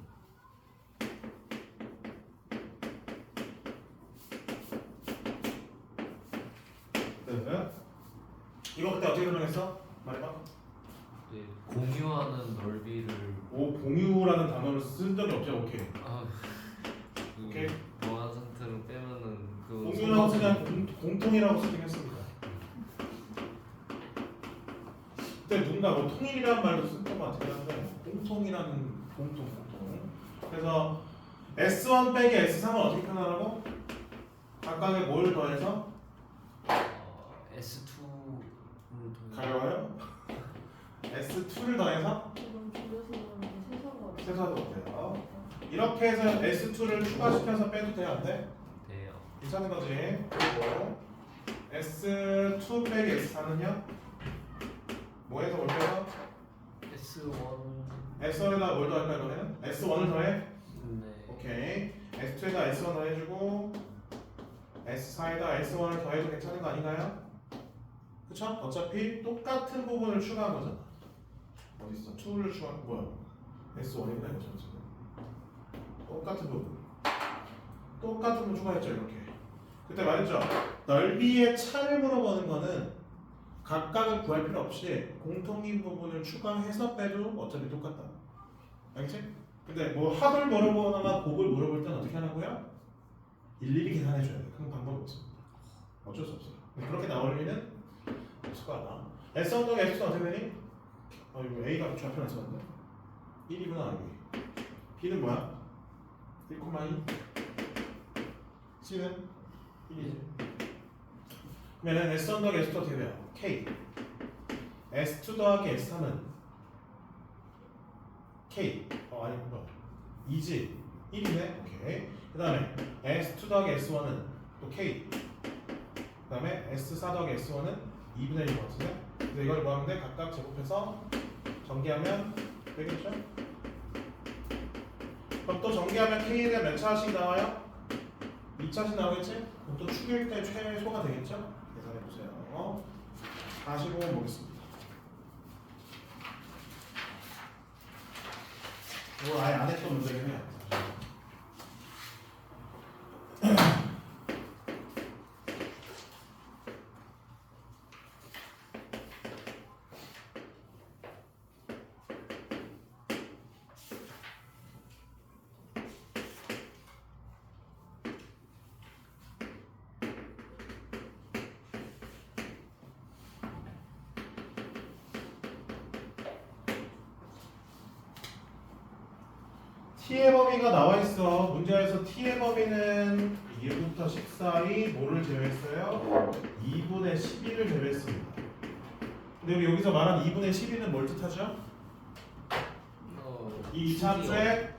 네. 이거 그때 어떻게 설명했어? 말해봐. 네, 공유하는 넓이를 오, 공유라는 단어를 쓴 적이 없죠. 오케이. 오케이. 무한 상태로 빼면은 그 공유라고 그냥 공통이라고 쓰긴 했습니다. 그때 누군가 뭐 통일이라는 말도 썼던 것 같긴 한데 공통이라는 공통. 그래서 S1 빼기 S3은 어떻게 표현하라고? 각각의 뭘 더해서? S2를 가려워요? S2를 더해서? 이건 줄여서 세서가 세수하도 어때요? 이렇게 이렇게 해서 S2를 추가시켜서 빼도 돼? 안 돼? 돼요. 괜찮은 거지? 그리고 S2 빼기 S4는요? 뭐해서 뭘 빼서? S1. S1에다 뭘 더할까 이번에는? S1을 더해? 네. 오케이. S2에다 S1 더해주고 S4에다 S1을 더해도 괜찮은 거 아닌가요? 그쵸? 어차피 똑같은 부분을 추가한 거잖아. 어딨어? 2를 추가한 뭐야? S1이구나 이거죠 지금. 똑같은 부분. 똑같은 부분 추가했죠 이렇게. 그때 말했죠. 넓이의 차를 물어보는 거는 각각을 구할 필요 없이 공통인 부분을 추가해서 빼도 어차피 똑같다. 알겠지? 근데 뭐 합을 물어보거나 곱을 물어볼 때는 어떻게 하냐고요? 일일이 계산해줘야 돼. 그런 방법이 없습니다. 어쩔 수 없어요. 그렇게 나올 일은 없을 거야. S 언더 X는 어떻게 되니? 이거 A가 좌표를 썼는데 1이구나 여기. B는 뭐야? 1,2. C는 1이지. 그러면 S 언더 X도 어떻게 돼요? K. S2 더하기 S3은 K. 아니 뭐야? 2지. 1이네. 오케이. 그 다음에 S2 더하기 S1은 또 K. 그 다음에 S4 더하기 S1은 2분의 1인 것 같은데? 그래서 이걸 뭐 하면 돼? 각각 제곱해서 전개하면 되겠죠? 그럼 또 전개하면 K에 대한 몇 차씩 나와요? 2차씩 나오겠지? 그럼 또 축일 때 최소가 되겠죠? 계산해보세요. 45번 보겠습니다. 이거 아예 안 했던 문제긴 해요. t의 범위가 나와 있어. 문제에서 t의 범위는 1부터 10 사이 뭐를 제외했어요? 2분의 11을 제외했습니다. 근데 우리 여기서 말한 2분의 11은 뭘 뜻하죠? 이 2차 함수의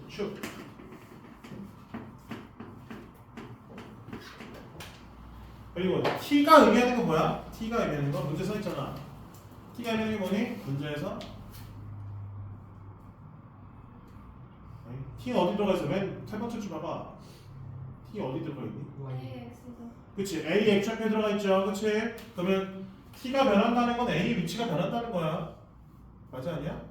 축. 그리고 t가 의미하는 건 뭐야? t가 의미하는 건 문제 써 있잖아. t가 의미하는 게 뭐니? 문제에서 t는 어디 들어가 있어? 맨 세 번째 줄 봐봐. t 어디 들어가 있니? AX죠. 그치, a x좌표에 들어가 있죠. 그치? 그러면 t가 변한다는 건 a 위치가 변한다는 거야. 맞지 않냐?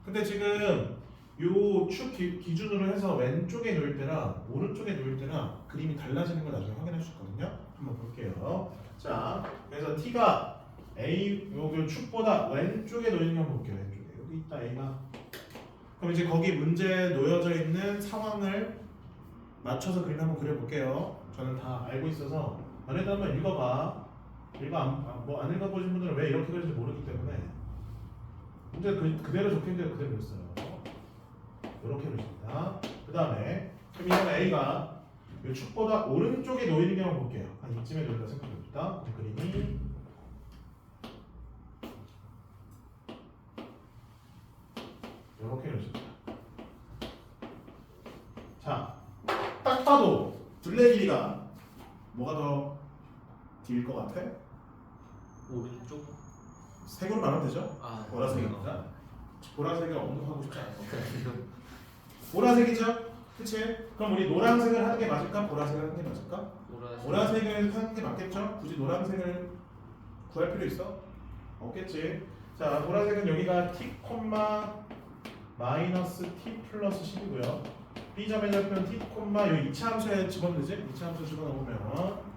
근데 지금 요 축 기준으로 해서 왼쪽에 놓일 때랑 오른쪽에 놓일 때랑 그림이 달라지는 걸 나중에 확인할 수 있거든요. 한번 볼게요. 자, 그래서 t가 a 요 축보다 왼쪽에 놓이는 거 한번 볼게요. 왼쪽에 여기 있다 a가. 그럼 이제 거기 문제에 놓여져 있는 상황을 맞춰서 그림 한번 그려볼게요. 저는 다 알고 있어서 너네도 한번 읽어봐. 안 읽어보신 분들은 왜 이렇게 그리는지 모르기 때문에 문제 그대로 적혀있는 대로 그대로 그렸어요. 이렇게 그렸습니다. 그 다음에 그럼 이번 A가 이 축보다 오른쪽에 놓이는 게 한번 볼게요. 한 이쯤에 놓인다 생각해봅시다. 그림이 이렇게 그려집니다. 자, 딱 봐도 둘레 길이가 뭐가 더 길 것 같아? 오른쪽. 색으로 말하면 되죠? 아, 보라색입니다. 보라색을 언급하고 싶지 않아요. 보라색이죠? 그치? 그럼 우리 노란색을 하는 게 맞을까? 보라색을 하는 게 맞을까? 보라색을 하는 게 맞겠죠? 굳이 노란색을 구할 필요 있어? 없겠지. 자, 보라색은 여기가 t, 마이너스 t 플러스 10이고요. B점의 좌표는 t, 여기 2차 함수에 집어넣으면 되지? 2차 함수 집어넣으면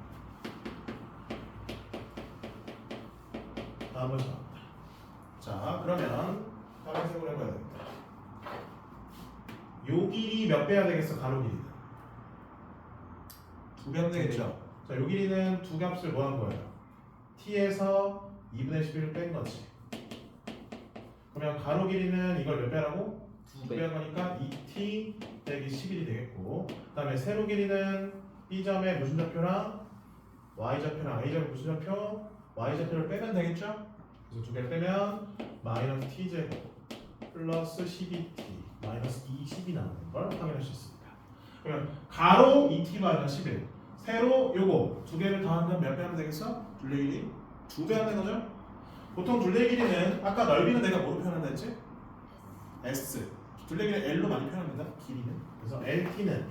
다음을 잡았다. 자, 그러면 파란색으로 해봐야 되겠다. 요 길이 몇 배야 되겠어? 가로 길이는 2배 하면 되겠죠? 자, 요 길이는 두 값을 뭐 한 거예요? t에서 2분의 11을 뺀 거지. 그러면 가로 길이는 이걸 몇 배라고? 2배 한 거니까 2t 빼기 11이 되겠고, 그 다음에 세로 길이는 B점의 무슨 좌표랑 Y좌표랑 A점의 무슨 좌표? Y좌표를 빼면 되겠죠? 그래서 두 개를 빼면 마이너스 t제곱 플러스 12t 마이너스 20이 나오는 걸 확인할 수 있습니다. 그러면 가로 2t 마이너스 11 세로 요거 두 개를 더하면 몇 배 하면 되겠어? 둘레 길이 2배 하는 거죠? 보통 둘레 길이는 아까 넓이는 내가 뭐로 표현한다 했지? S 둘레 길이는 L로 많이 표현합니다. 길이는 그래서 LT는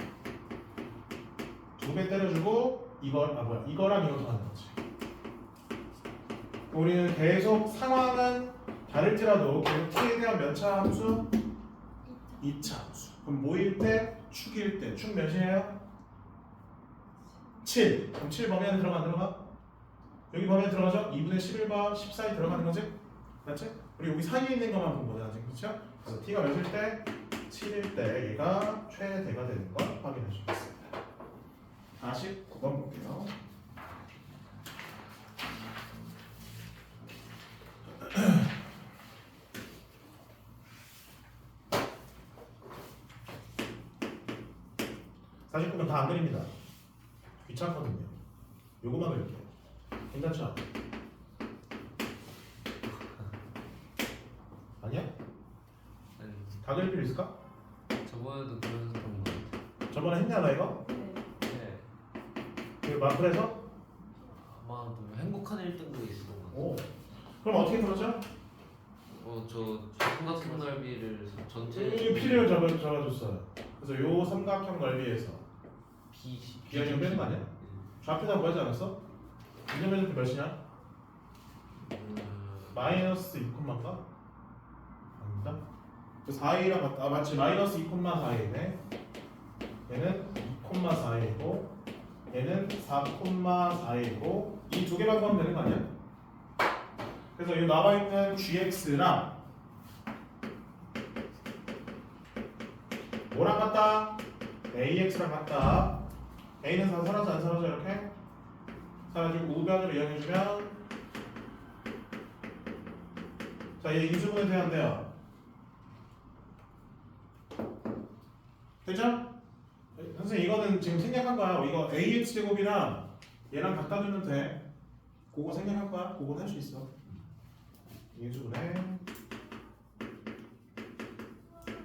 2배 때려주고 이거랑 이거 더하는 거지. 우리는 계속 상황은 다를지라도 계속 t에 대한 몇차 함수? 2차 함수. 그럼 모일 때, 축일 때, 축 몇이에요? 7. 그럼 7 범위 안에 들어가 안 들어가? 여기 범위 안에 들어가죠? 2분의 11과 14에 들어가는 거지? 맞지? 우리 여기 사이에 있는 것만 본 거잖아 지금 그렇죠? 그래서 t가 몇일 때? 7일 때 얘가 최대가 되는 걸 확인할 수 있습니다. 49번 볼게요. 사실 보면 다 안 그립니다. 귀찮거든요. 요거만 그릴게요. 괜찮죠? 아니야? 아니, 다 그릴 필요 있을까? 저번에도 그런 것 같아요. 저번에 했냐 나 이거? 네. 네. 그 마플에서? 아마도 행복한 1등도 있었던 것 같아요. 오. 그럼 어떻게 풀었죠? 저 삼각형 넓이를 전체 이 P를 잡아줬어요. 그래서 요 삼각형 넓이에서 비하면 빼는 거 아니야? 좌표다 뭐 하지 않았어? 이점에서 몇이냐? 마이너스 2콤마인가? 아닙니다. 그 4A랑 같다. 아 맞지 마이너스 2콤마4A네. 얘는 2콤마4A고 얘는 4콤마4A고 이 두 개만 구하면 되는 거 아니야? 그래서 이 나와있는 GX랑 뭐랑 같다? AX랑 같다. A는 다 사라져 안 사라져 이렇게? 사라지고 우변으로 이용해주면 자 얘 인수분해 돼야 한대요. 되죠? 선생님 이거는 지금 생략한 거야. 이거 AX 제곱이랑 얘랑 갖다 주면 돼. 그거 생략한 거야. 그건 할 수 있어. 인수분해.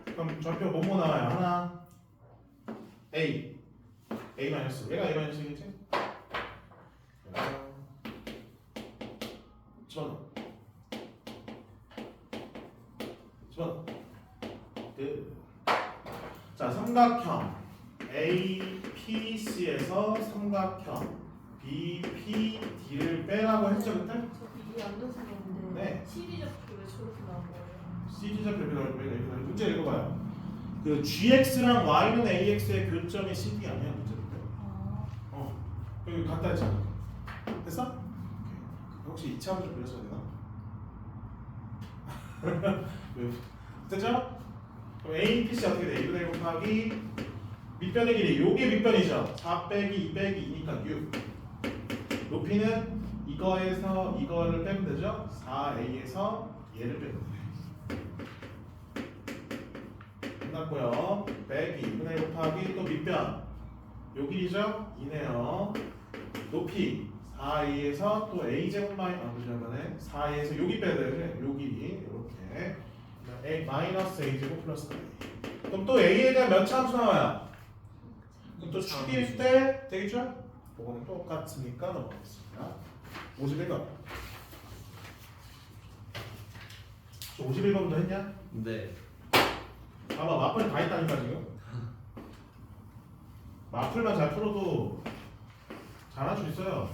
그럼 좌표 뭐뭐 나와요? 하나 A 마이너스 얘가 A 마이너스겠지? 집어넣어 자 삼각형 APC에서 삼각형 BPD를 빼라고 했죠 그때? 저 이게 안 됐었는데 네. 시리즈표 왜 저렇게 나온 거예요? CD적 별표 문제 읽어봐요. 그 GX랑 Y는 AX의 교점이 CD 아니야 문제 그때? 아, 여기 갖다 했잖아. 됐어? 오케이. 혹시 2차 함수 불렸어야 되나? 됐죠? 그럼 A, PC 어떻게 돼? 2분의 1 곱하기 밑변의 길이 요게 밑변이죠. 4 빼기 2 빼기 2니까 6. 높이는 이거에서 이거를 빼면 되죠. 4A에서 얘를 빼면 돼. 끝났고요. 빼기 2분의 1 곱하기 또 밑변 요 길이죠? 2네요. 높이 4A에서 또 A제곱 그러면은 4A에서 여기 빼야 돼. 요 길이 이렇게 A 마이너스 A제곱 플러스 A. 그럼 또 A에 대한 몇 차 함수 나와요? 그럼 또 축일 때 되겠죠? 그거는 똑같으니까 넘어가겠습니다. 51번. 51번부터 했냐? 네. 봐봐 마플 다 했다니까 지금. 마플만 잘 풀어도 잘할 수 있어요.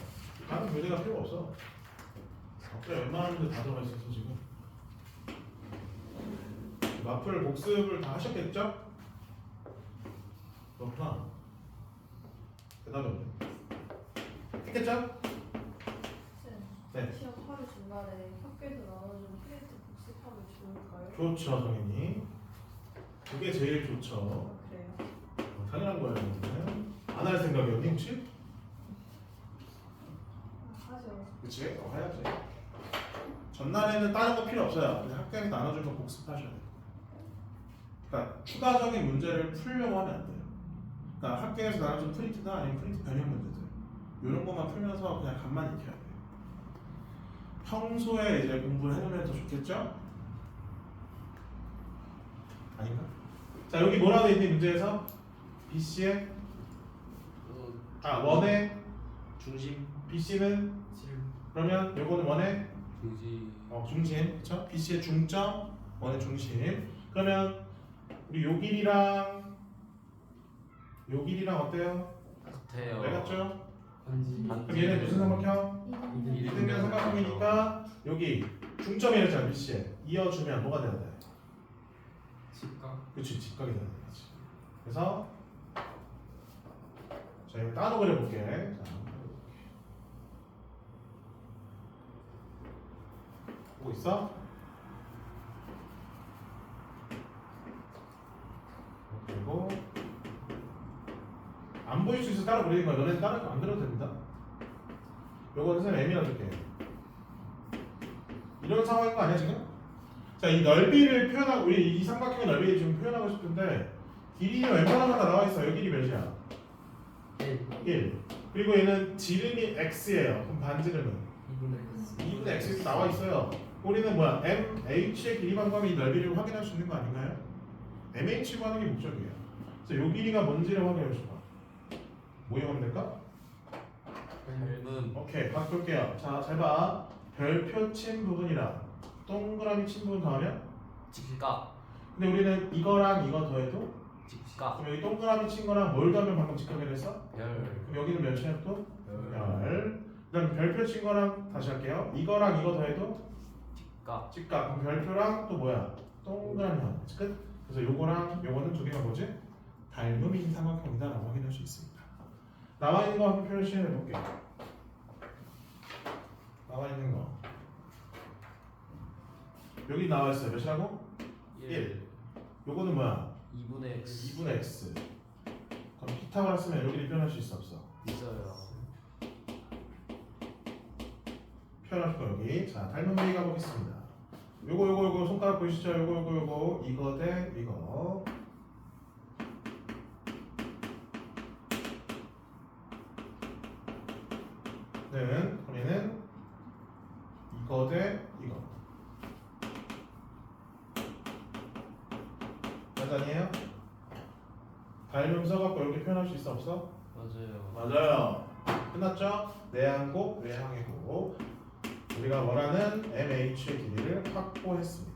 다른 교재가 필요 없어. 마플에 웬만한 데 다 들어가 있어서 지금. 마플 복습을 다 하셨겠죠? 그렇구나. 대답이 없네. 했겠죠? 네. 시험 하루 중간에 학교에서 나눠준 프린트 복습하면 좋을까요? 좋죠, 성인이. 그게 제일 좋죠. 그래요. 당연한 거예요. 안 할 생각이었니 혹시? 하죠. 그치? 해야지. 전날에는 다른 거 필요 없어요. 그냥 학교에서 나눠준 거 복습하셔야 돼요. 그러니까 추가적인 문제를 풀려고 하면 안 돼요. 그러니까 학교에서 나눠준 프린트나 아니면 프린트 변형 문제들 이런 것만 풀면서 그냥 간만 익혀야 돼요. 평소에 이제 공부를 해놓으면 더 좋겠죠? 아닌가? 자 여기 뭐라고 돼 있니 문제에서? BC의 어, 원의 중심 BC는 7 그러면 요거는 원의 중심 중심 그쵸? BC의 중점 원의 중심 그러면 우리 요 길이랑 어때요? 같아요. 왜 같죠? 반지. 그럼 얘는 무슨 삼각형? 이등변 삼각형이니까 여기 중점이 이랬잖아 BC에 이어주면 뭐가 돼야 돼? 직각. 그치 직각이 되는 거지 그래서 자 이거 따로 그려볼게 자, 보고 있어? 그리고 안 보일 수 있어 따로 그리는 거야 너네는 따로 안 그려도 됩니다 요거 선생님 애미나 줄게 이런 상황인 거 아니야 지금? 자 이 넓이를 표현하고 우리 이 삼각형의 넓이를 지금 표현하고 싶은데 길이는 웬만하면 다 나와 있어 여기 길이 몇이야? 1 그리고 얘는 지름이 x예요 그럼 반지름은 2분의 x에서 나와 있어요 우리는 뭐야? MH의 길이만 구하면 이 넓이를 확인할 수 있는 거 아닌가요? MH 구하는 게 목적이에요 그래서 요 길이가 뭔지를 확인해 주봐 뭐 이용하면 될까? 닮은 오케이 바꿀게요 자 잘 봐 별표 친 부분이랑 동그라미 친 부분 더하면 직각 근데 우리는 이거랑 이거 더해도 직각 그럼 여기 동그라미 친 거랑 뭘 더하면 방금 직각이 됐어? 별 그럼 여기는 몇이야 또? 별 별 그다음 별표 친 거랑 다시 할게요 이거랑 이거 더해도 직각 직각 그럼 별표랑 또 뭐야? 동그라미형 끝? 그래서 요거랑 요거는 두 개가 뭐지? 닮음인 삼각형이다 라고 확인할 수 있습니다 나와 있는 거 한번 표시해 볼게요 나와 있는 거 여기 나와 있어요 몇이라고? 1 요거는 뭐야? 2분의 x 2분의 x 그럼 피타고라스 쓰면 여기를 표현할 수 있어 없어? 있어요. 표현할 거 여기 자 닮은 베이 가보겠습니다 요거 손가락 보이시죠? 요거 이거 대 이거 그럼 얘는 이거 대 이거 맞아니에요? 닮음 써갖고 이렇게 표현할 수 있어 없어? 맞아요. 맞아요 끝났죠? 내항곡 외항해곡 우리가 원하는 MH의 길이를 확보했습니다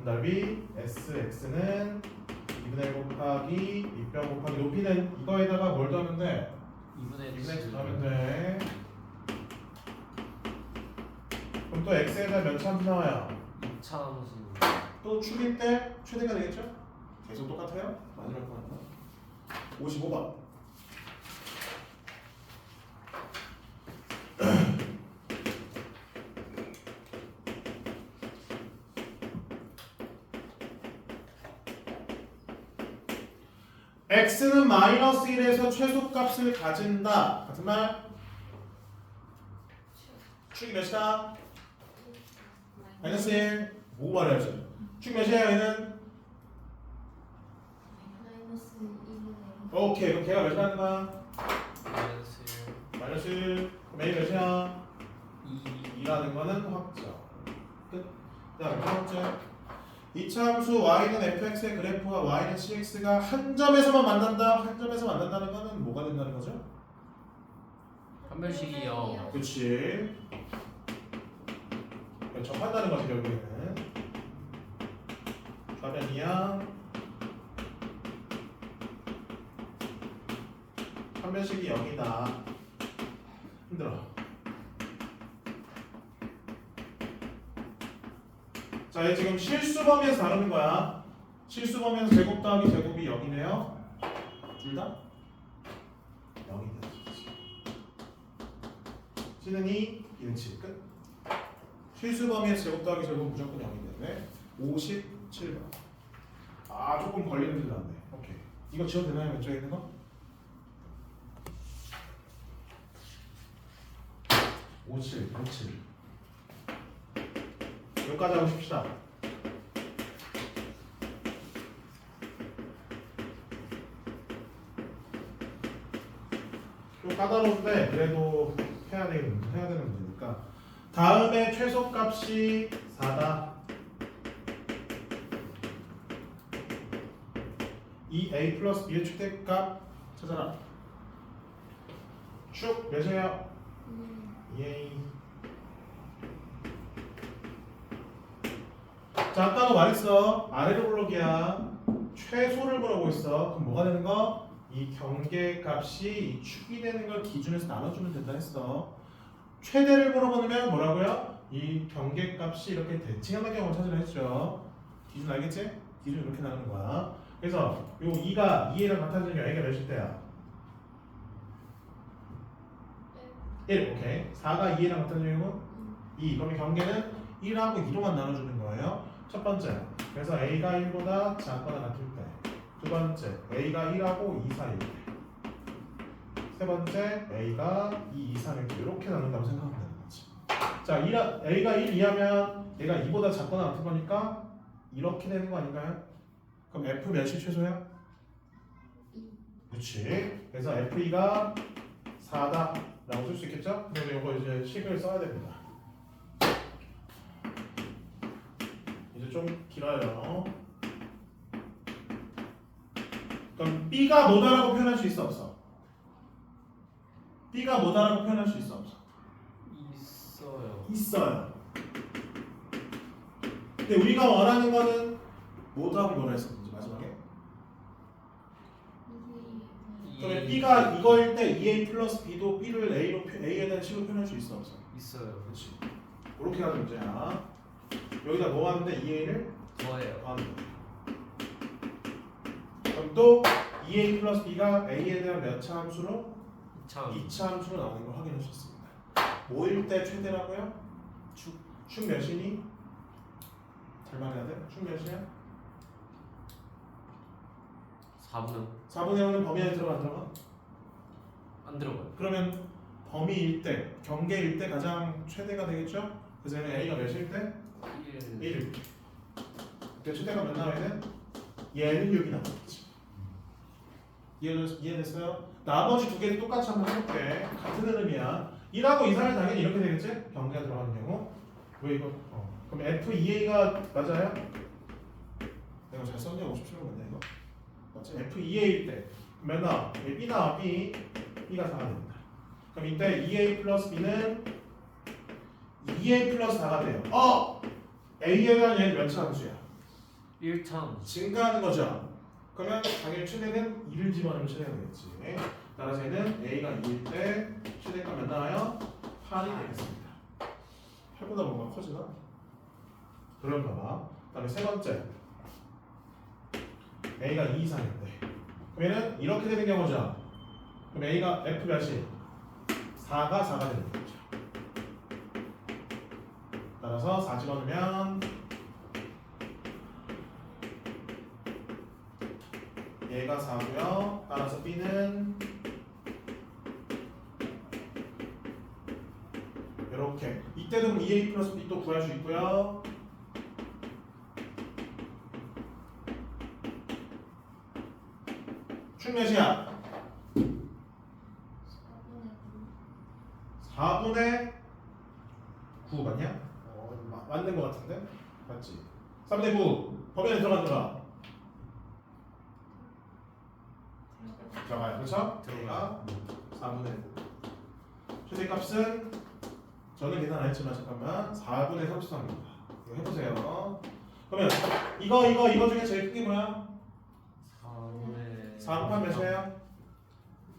넓이 SX는 2분의 1 곱하기 2뼈 곱하기 높이는 이거에다가 뭘 더하면 돼? 2분의 2분의 X x 더하면 돼 그럼 또 X에다 몇 참 나와요? 2차 함수 또 축일 때 최대가 되겠죠? 계속 똑같아요? 마지막 거 하나 55번 x는 마이너스 1에서 최소값을 가진다 같은 말? 축이 몇이다? 마이너스 1 뭐 말해야지 축 몇이야 얘는? 마이너스 1에 오케이 그럼 걔가 몇이라는 거야? 마이너스 마이너스 1 그럼 A 몇이야? 2 2라는 거는 확정 끝 자, 두 번째 이차 함수 y는 fx의 그래프와 y는 cx가 한 점에서만 만난다 한 점에서 만난다는 거는 뭐가 된다는 거죠? 한별식이요. 그렇지 접한다는 거지 결국에는 좌변이야 한변식이 0이다 힘들어 자, 얘 지금 실수범위에서 다루는 거야. 실수범위에서 제곱 더하기 제곱이 0이네요. 둘 다 0이 되지. C는 2, B는 7. 끝. 실수범위에서 제곱 더하기 제곱 무조건 0이 되네. 57번. 아, 조금 걸리는 줄 알았네. 오케이. 이거 지워도 되나요? 왼쪽에 있는 거? 57. 여기까지 하고 싶시다. 좀 까다로운데 그래도 해야 되는 문제니까 다음에 최소값이 4다. 이 a 플러스 b의 최대값 찾아라. 쭉 몇이에요? 2a. 자, 아까도 말했어. 아래로 블록이야. 최소를 물어보고 있어. 그럼 뭐가 되는 거? 이 경계값이 이 축이 되는 걸 기준에서 나눠주면 된다 했어. 최대를 물어보면 뭐라고요? 이 경계값이 이렇게 대칭하는 경우를 찾으라 했죠. 기준 알겠지? 기준 이렇게 나누는 거야. 그래서 요 2가 2랑 같아지는 게 a가 몇일 때야? 1. 오케이. 4가 2랑 같아지는 경우 2. 그럼 경계는 1하고 2로만 나눠주는 거예요. 첫 번째. 그래서 a가 1보다 작거나 같을 때. 두 번째. a가 1하고 2 사이일 때. 세 번째. a가 2, 2, 3일 때. 이렇게 나눈다고 생각하면 되는 거지. 자, a가 1 이하면 얘가 2보다 작거나 같은 거니까 이렇게 되는 거 아닌가요? 그럼 f 몇이 최소야? 2. 그렇지. 그래서 f2가 4다 라고 쓸 수 있겠죠? 그래서 이거 이제 식을 써야 됩니다. 이제 좀 길어요. 그럼 b가 뭐다라고 표현할 수 있어 없어? b가 뭐다라고 표현할 수 있어 없어? 있어요. 있어요. 근데 우리가 원하는 거는 뭐다라고 뭐라 했었는지 마지막에? 그러면 b가 이거일 때 2a 플러스 b도 b를 a에 대한 식으로 표현할 수 있어 없어? 있어요. 그렇지. 그렇게 하는 문제야. 여기다 뭐 하는데 2a를 더해요. 더하는 거야. 그럼 또 2a 플러스 b가 a에 대한 몇 차 함수로? 참 2차 함수로 나오는 걸 확인해 주셨습니다. 5일 때 최대라고요? 축 몇이니? 잘 말해야 돼. 축 몇이야? 4분의 4분의 0은 범위 안에 들어가 안 들어가? 안 들어가요. 그러면 범위일 때, 경계일 때 가장 최대가 되겠죠? 그래서 얘는 a가 몇일 때? 1 1. 그때 최대가 몇 나와야 돼? 얘는 6이 나오겠지. 이해됐어요? 나머지 두 개는 똑같이 한번 해볼게. 같은 흐름이야. 1하고 2, 3은 당연히 이렇게 되겠지? 경계가 들어가는 경우. 왜 이거? 그럼 F2A가 맞아요? 내가 잘 썼냐? 57번 맞네 이거? 맞지? F2A일 때 몇 나와? B 나와 B. B가 4가 됩니다. 그럼 이때 2A 플러스 B는 2A 플러스 4가 돼요. A에 대한 얘는 몇차 함수야? 1참 증가하는 거죠. 그러면 당연히 최대는 2를 집어넣으면 최대가 되겠지. 따라서 얘는 A가 2일 때 최대가 몇 나와요? 8이 되겠습니다. 8보다 뭔가 커지나? 그런가 봐. 그 다음에 세 번째 A가 2 이상인데 그러면은 이렇게 되는 경우죠. 그럼 A가 F 몇이? 4가 4가 되는 거죠. 따라서 4 집어넣으면 얘가 4고요. 따라서 B는 이렇게. 이때도 2A 플러스 B 또 구할 수 있고요. 축 몇이야? 4분의 9 맞냐? 맞는 거 같은데? 맞지? 3분의 9 범위 안에 들어간다. 들어가요. 그렇죠? 들어가요. 4분의 9. 최대값은 저는 계산 안 했지만 잠깐만 4분의 33입니다. 이거 해보세요. 그러면 이거 중에 제일 큰 게 뭐야? 4분의 4 곱하면 몇이에요?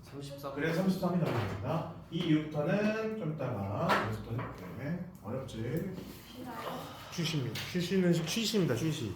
33 그래 33이 나옵니다. 이 이유부터는 좀 이따가 연습도 해볼게. 어렵지? 싫어요. 쉬시입니다. 쉬시는 쉬시입니다. 쉬시.